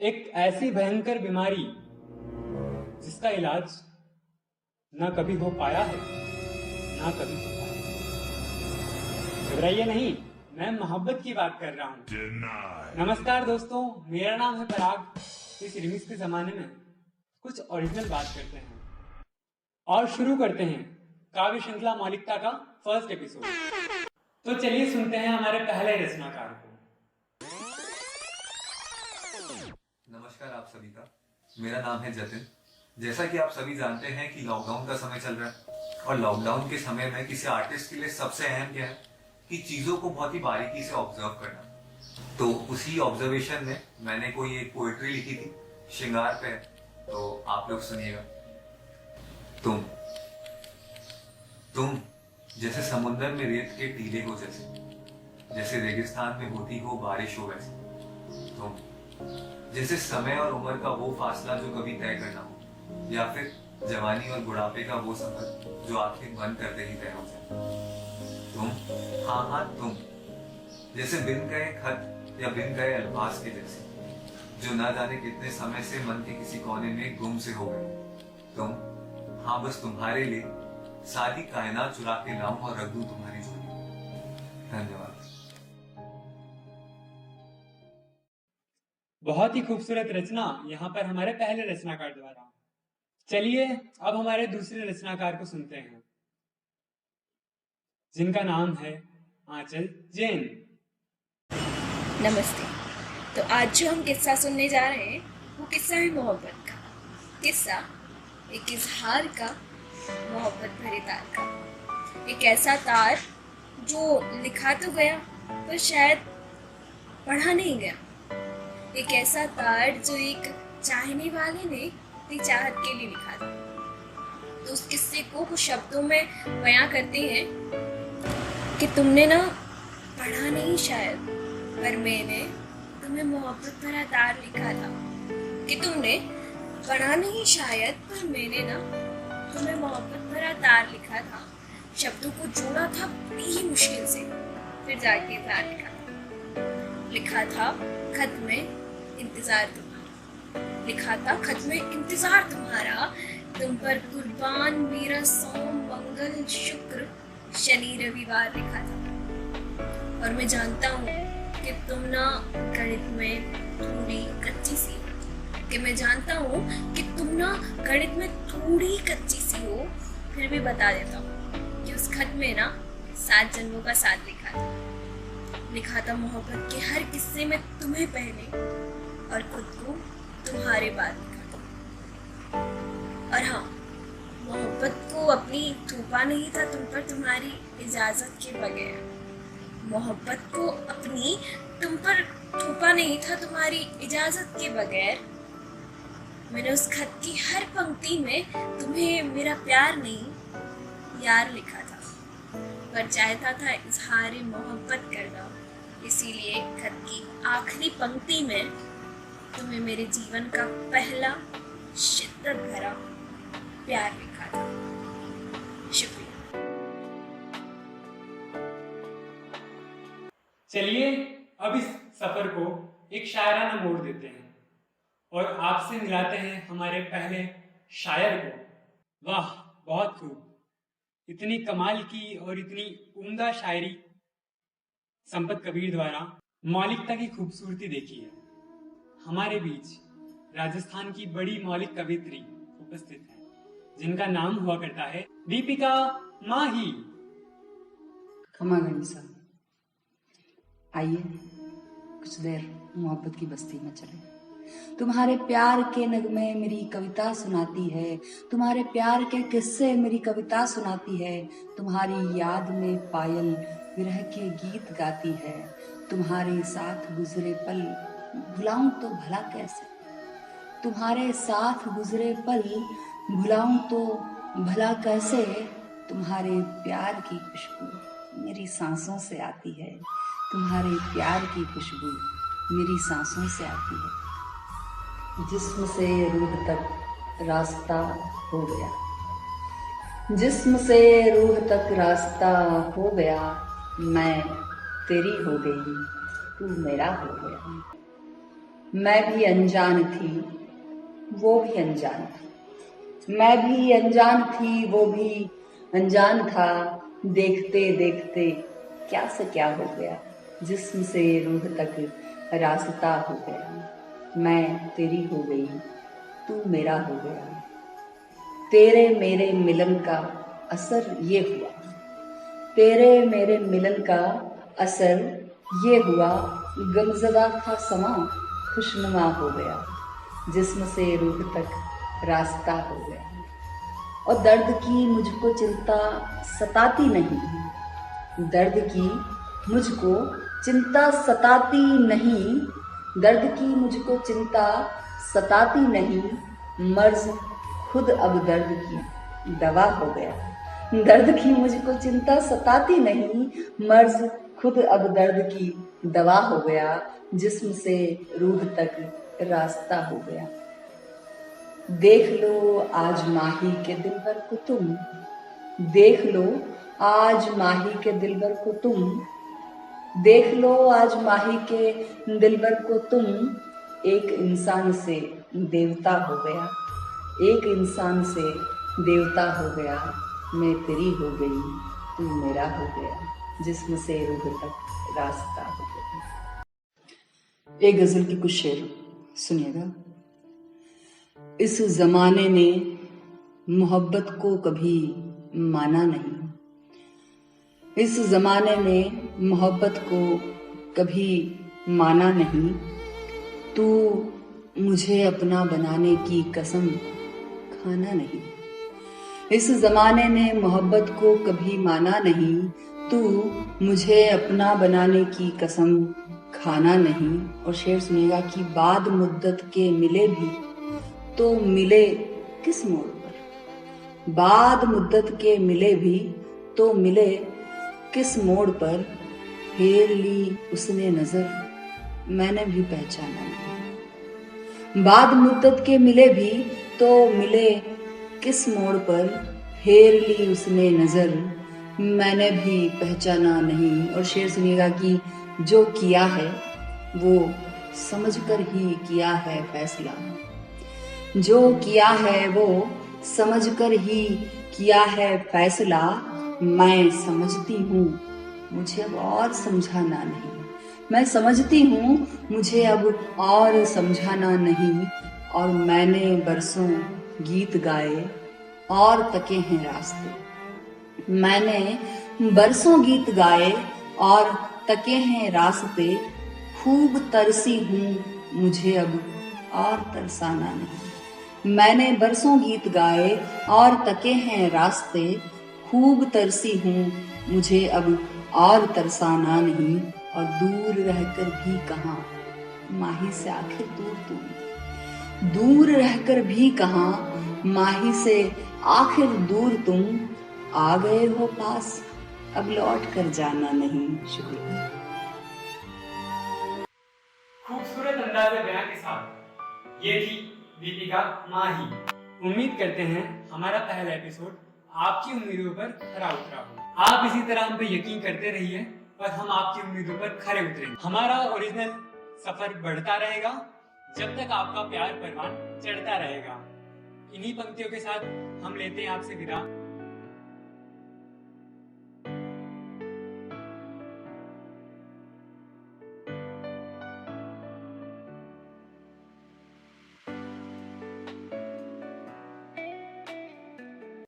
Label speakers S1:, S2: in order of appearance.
S1: एक ऐसी भयंकर बीमारी जिसका इलाज ना कभी हो पाया है, ना कभी हो पाएगा। घबराइए नहीं, मैं मोहब्बत की बात कर रहा हूँ। नमस्कार दोस्तों, मेरा नाम है पराग। इस रिमिक्स के जमाने में कुछ ओरिजिनल बात करते हैं और शुरू करते हैं काव्य श्रृंखला मौलिकता का फर्स्ट एपिसोड। तो चलिए सुनते हैं हमारे पहले रचनाकार को।
S2: नमस्कार आप सभी का, मेरा नाम है जतिन। जैसा कि आप सभी जानते हैं कि लॉकडाउन का समय चल रहा है और लॉकडाउन के समय में किसी आर्टिस्ट के लिए सबसे अहम क्या है कि चीज़ों को बहुत ही बारीकी से ऑब्जर्व करना। तो उसी ऑब्जर्वेशन में मैंने कोई एक पोएट्री लिखी थी श्रृंगार पे, तो आप लोग सुनिएगा। तुम जैसे समुंदर में रेत के टीले हो, जैसे रेगिस्तान में होती हो बारिश हो, वैसे तुम जैसे समय और उम्र का वो फासला जो कभी तय करना हो, या फिर जवानी और बुढ़ापे का वो सफर जो आखिर मन करते ही तय हो जाए। तुम जैसे बिन गए खत या बिन गए अल्फाज के जैसे, जो ना जाने कितने समय से मन के किसी कोने में गुम से हो गए। बस तुम्हारे लिए सारी कायनात चुरा के लाऊं और रख दूं तुम्हारी जोड़ी। धन्यवाद।
S1: बहुत ही खूबसूरत रचना यहाँ पर हमारे पहले रचनाकार द्वारा। चलिए अब हमारे दूसरे रचनाकार को सुनते हैं, जिनका नाम है आंचल जैन।
S3: नमस्ते। तो आज जो हम किस्सा सुनने जा रहे हैं वो किस्सा है मोहब्बत का। किस्सा एक इजहार का, मोहब्बत भरे तार का। एक ऐसा तार जो लिखा तो गया पर शायद पढ़ा नहीं गया। एक ऐसा तार जो एक चाहने वाले ने अपनी चाहत के लिए लिखा था। तो उस किस्से को कुछ शब्दों में बयां करते हैं कि तुमने ना पढ़ा नहीं शायद, पर मैंने तुम्हें मोहब्बत भरा तार लिखा था। कि तुमने पढ़ा नहीं शायद, पर मैंने ना तुम्हें मोहब्बत भरा तार लिखा था। शब्दों को जोड़ा था बड़ी ही मुश्किल से, फिर जाके तार लिखा था खत में इंतजार तुम्हारा। लिखा था खत में इंतजार तुम्हारा। तुम पर कुर्बान मेरा सोम मंगल शुक्र शनि रविवार लिखा था। और मैं जानता हूँ कि तुम ना गणित में थोड़ी कच्ची सी हो। कि मैं जानता हूँ कि तुम ना गणित में थोड़ी कच्ची सी हो। फिर भी बता देता हूँ कि उस खत में ना 7 जन्मों का साथ लिखा था। लिखा था मोहब्बत के हर किस्से में तुम्हें पहले और खुद को तुम्हारे बाद लिखा था। और हाँ, मोहब्बत को अपनी थोपा नहीं था तुम पर तुम्हारी इजाजत के बगैर। मोहब्बत को अपनी तुम पर थोपा नहीं था तुम्हारी इजाजत के बगैर। मैंने उस खत की हर पंक्ति में तुम्हें मेरा प्यार नहीं यार लिखा था, पर चाहता था इजहार मोहब्बत करना। इसीलिए खत की आखिरी पंक्ति में तुम्हें मेरे जीवन का पहला शिद्दत भरा प्यार लिखा था। शुक्रिया।
S1: चलिए अब इस सफर को एक शायराना मोड़ देते हैं और आपसे मिलाते हैं हमारे पहले शायर को। वाह, बहुत खूब। इतनी कमाल की और इतनी उम्दा शायरी संपत कबीर द्वारा। मौलिकता की खूबसूरती देखिए। हमारे बीच राजस्थान की बड़ी मौलिक कवित्री उपस्थित है, जिनका नाम हुआ करता है दीपिका माही।
S4: खमा गणिसा, आइए कुछ देर मोहब्बत की बस्ती में चले। तुम्हारे प्यार के नगमे मेरी कविता सुनाती है। तुम्हारे प्यार के किस्से मेरी कविता सुनाती है। तुम्हारी याद में पायल विरह के गीत गाती है। तुम्हारे साथ गुजरे पल भुलाऊं तो भला कैसे। तुम्हारे साथ गुजरे पल भुलाऊं तो भला कैसे। तुम्हारे प्यार की खुशबू मेरी सांसों से आती है। तुम्हारे प्यार की खुशबू मेरी सांसों से आती है। जिस्म से रूह तक रास्ता हो गया। जिस्म से रूह तक रास्ता हो गया। मैं तेरी हो गई, तू मेरा हो गया। मैं भी अनजान थी, वो भी अनजान था। मैं भी अनजान थी, वो भी अनजान था। देखते देखते क्या से क्या हो गया, जिस्म से रूह तक रास्ता हो गया। मैं तेरी हो गई, तू मेरा हो गया। तेरे मेरे मिलन का असर ये हुआ, तेरे मेरे मिलन का असर ये हुआ। गमज़दा था समा, खुशनुमा हो गया। जिस्म से रूह तक रास्ता हो गया। और दर्द की मुझको चिंता सताती नहीं, दर्द की मुझको चिंता सताती नहीं, दर्द की मुझको चिंता सताती नहीं। मर्ज खुद अब दर्द की दवा हो गया। दर्द की मुझको चिंता सताती नहीं, मर्ज खुद अब दर्द की दवा हो गया। जिस्म से रूह तक रास्ता हो गया। देख लो आज माही के दिलबर को तुम, देख लो आज माही के दिलबर को तुम, देख लो आज माही के दिलबर को तुम। एक इंसान से देवता हो गया, एक इंसान से देवता हो गया। मैं तेरी हो गई, तू मेरा हो गया। जिस्म से रूह तक रास्ता हो गया। एक गजल की कुछ शेर सुनिएगा। इस जमाने ने मोहब्बत को कभी माना नहीं, इस जमाने ने मोहब्बत को कभी माना नहीं। तू मुझे अपना बनाने की कसम खाना नहीं, इस जमाने ने मोहब्बत को कभी माना नहीं। तू मुझे अपना बनाने की कसम खाना नहीं। और शेर सुनिएगा कि बाद मुद्दत के मिले भी तो मिले किस मोड़ पर, बाद मुद्दत के मिले भी तो मिले किस मोड़ पर। फेर ली उसने नजर, मैंने भी पहचाना नहीं। बाद मुद्दत के मिले भी तो मिले किस मोड़ पर। फेर ली उसने नजर, मैंने भी पहचाना नहीं। और शेर सुनिएगा कि जो किया है वो समझकर ही किया है फैसला, जो किया है वो समझकर ही किया है फैसला। मैं समझती हूँ मुझे अब और समझाना नहीं, मैं समझती हूँ मुझे अब और समझाना नहीं। और मैंने बरसों गीत गाए और तके हैं रास्ते, मैंने बरसों गीत गाए और तके हैं रास्ते। खूब तरसी हूँ मुझे अब और तरसाना नहीं, मैंने बरसों गीत गाए और तके हैं रास्ते। खूब तरसी हूँ मुझे अब और तरसाना नहीं। और दूर रहकर भी कहाँ माही से आखिर दूर तुम, दूर रहकर भी कहाँ माही से आखिर दूर तुम। आ गए हो पास अब लौट कर जाना नहीं। शुक्रिया।
S1: खूबसूरत अंदाज़े बयां के साथ ये थी दीपिका माही। उम्मीद करते हैं हमारा पहला एपिसोड आपकी उम्मीदों पर खरा उतरा हो। आप इसी तरह हम पे यकीन करते रहिए और हम आपकी उम्मीदों पर खरे उतरेंगे। हमारा ओरिजिनल सफर बढ़ता रहेगा जब तक आपका प्यार परवान चढ़ता रहेगा। इन्हीं पंक्तियों के साथ हम लेते हैं आपसे विदा।